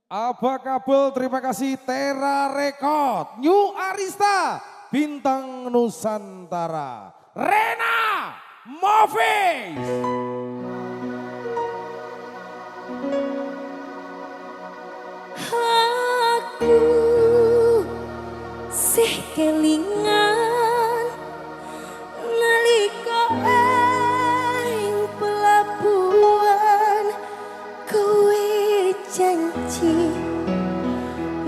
Abah Kabel, terima kasih. Tera Record, New Arista, Bintang Nusantara, Rena Movies. Aku sih kelingan nalika ing pelabuhan kowe janji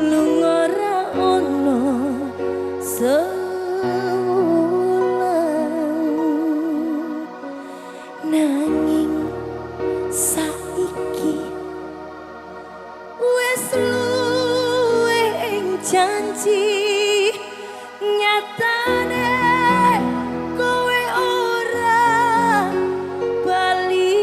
lunga ra ono sewulan nanging saiki wes luwe ing janji nyatane kowe ora bali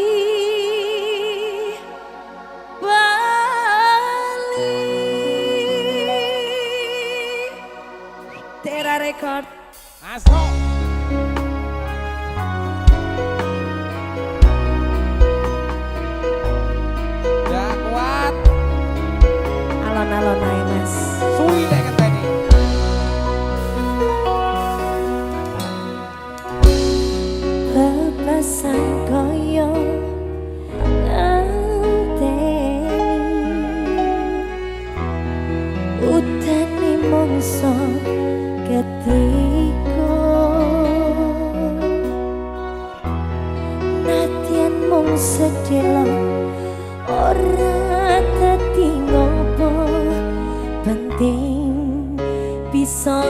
Tera Record Aso. Ya kuat. alon-alon ae Mas Suwi dek keteni. Bebasan koyo nganteni utane mongso ketika nadyan mung sedelok ora dadi ngopo penting bisa